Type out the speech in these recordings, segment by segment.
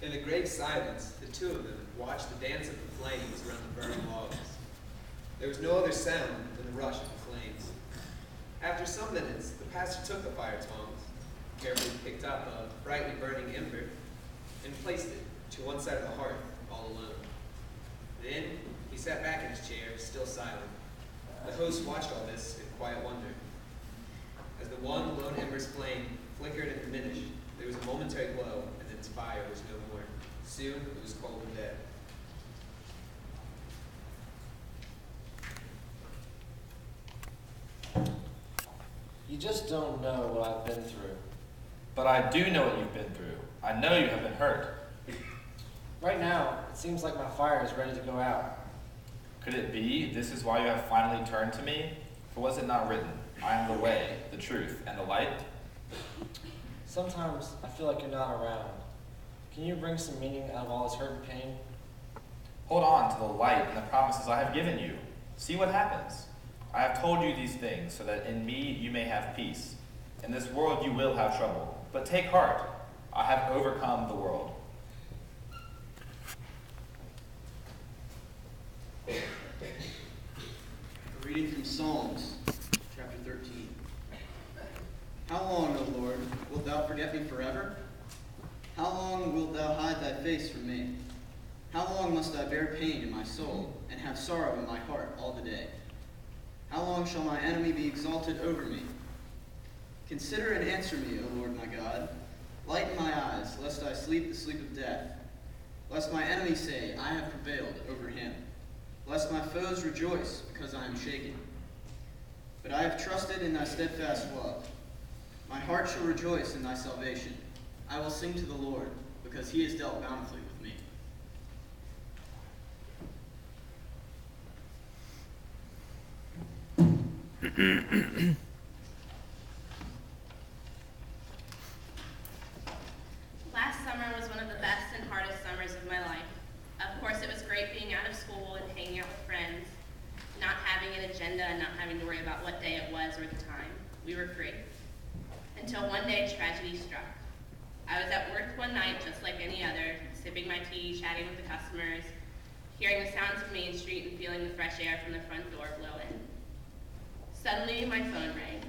In the great silence, the two of them watched the dance of the flames around the burning logs. There was no other sound than the rush of the flames. After some minutes, the pastor took the fire tongs, carefully picked up a brightly burning ember, and placed it to one side of the hearth, all alone. Then he sat back in his chair, still silent. The host watched all this in quiet wonder. As the one lone ember's flame flickered and diminished, there was a momentary glow, and then its fire was no more. Soon it was cold and dead. You just don't know what I've been through. But I do know what you've been through. I know you have been hurt. Right now, it seems like my fire is ready to go out. Could it be this is why you have finally turned to me? For was it not written, I am the way, the truth, and the light? Sometimes I feel like you're not around. Can you bring some meaning out of all this hurt and pain? Hold on to the light and the promises I have given you. See what happens. I have told you these things so that in me you may have peace. In this world you will have trouble, but take heart. I have overcome the world. A reading from Psalms, chapter 13. How long, O Lord, wilt thou forget me forever? How long wilt thou hide thy face from me? How long must I bear pain in my soul, and have sorrow in my heart all the day? How long shall my enemy be exalted over me? Consider and answer me, O Lord my God. Lighten my eyes, lest I sleep the sleep of death. Lest my enemies say, I have prevailed over him. Lest my foes rejoice, because I am shaken. But I have trusted in thy steadfast love. My heart shall rejoice in thy salvation. I will sing to the Lord, because he has dealt bountifully with me. Last summer was one of the best and hardest summers of my life. Of course, it was great being out of school and hanging out with friends, not having an agenda and not having to worry about what day it was or the time. We were free. Until one day, tragedy struck. I was at work one night, just like any other, sipping my tea, chatting with the customers, hearing the sounds of Main Street and feeling the fresh air from the front door blow in. Suddenly, my phone rang.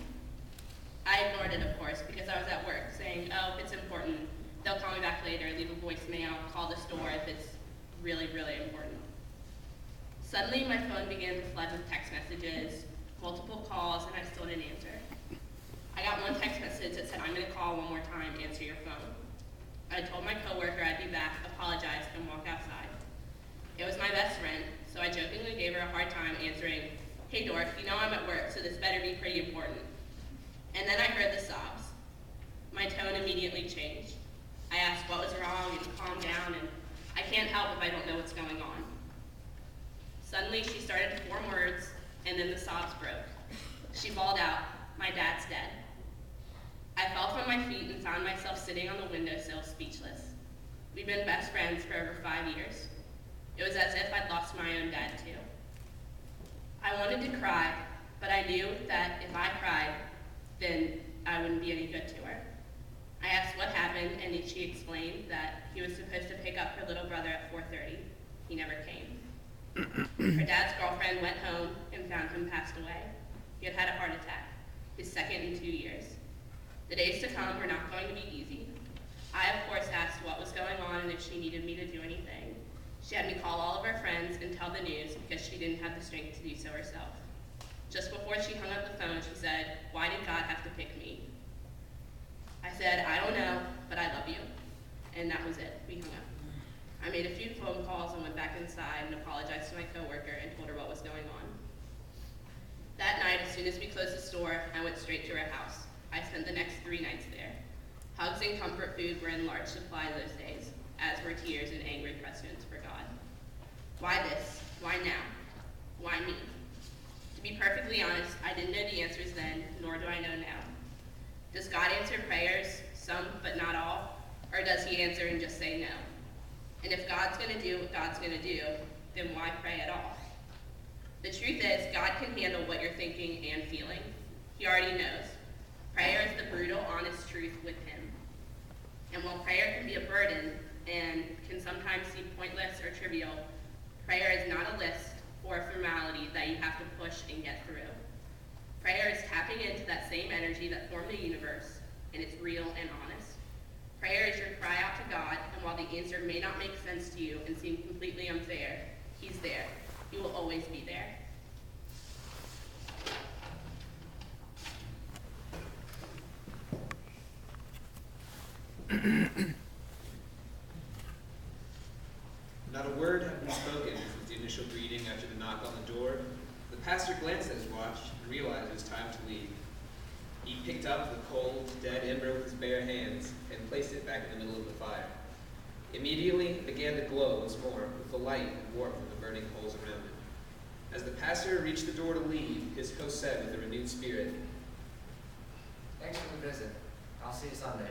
I ignored it, of course, because I was at work, saying, oh, if it's important, they'll call me back later, leave a voicemail, call the store if it's really, really important. Suddenly, my phone began to flood with text messages, multiple calls, and I still didn't answer. I got one text message that said, I'm going to call one more time, answer your phone. I told my coworker I'd be back, apologized, and walked outside. It was my best friend, so I jokingly gave her a hard time answering, hey dork, you know I'm at work, so this better be pretty important. And then I heard the sobs. My tone immediately changed. I asked what was wrong and calmed down, and I can't help if I don't know what's going on. Suddenly she started to form words, and then the sobs broke. She bawled out, my dad's dead. I fell from my feet and found myself sitting on the windowsill, speechless. We'd been best friends for over 5 years. It was as if I'd lost my own dad too. I wanted to cry, but I knew that if I cried, then I wouldn't be any good to her. I asked what happened, and she explained that he was supposed to pick up her little brother at 4:30. He never came. Her dad's girlfriend went home and found him passed away. He had had a heart attack, his second in 2 years. The days to come were not going to be easy. I, of course, asked what was going on and if she needed me to do anything. She had me call all of her friends and tell the news because she didn't have the strength to do so herself. Just before she hung up the phone, she said, why did God have to pick me? I said, I don't know, but I love you. And that was it. We hung up. I made a few phone calls and went back inside and apologized to my coworker and told her what was going on. That night, as soon as we closed the store, I went straight to her house. I spent the next 3 nights there. Hugs and comfort food were in large supply those days, as were tears and angry questions for God. Why this? Why now? Why me? To be perfectly honest, I didn't know the answers then, nor do I know now. Does God answer prayers, some but not all, or does he answer and just say no? And if God's going to do what God's going to do, then why pray at all? The truth is, God can handle what you're thinking and feeling. He already knows. Prayer is the brutal, honest truth with him. And while prayer can be a burden, and can sometimes seem pointless or trivial, prayer is not a list or a formality that you have to push and get through. Prayer is tapping into that same energy that formed the universe, and it's real and honest. Prayer is your cry out to God, and while the answer may not make sense to you and seem completely unfair, He's there. He will always be there. Not a word had been spoken since the initial greeting after the knock on the door. The pastor glanced at his watch and realized it was time to leave. He picked up the cold, dead ember with his bare hands and placed it back in the middle of the fire. Immediately, it began to glow once more with the light and warmth of the burning coals around it. As the pastor reached the door to leave, his host said with a renewed spirit, Thanks for the visit. I'll see you Sunday.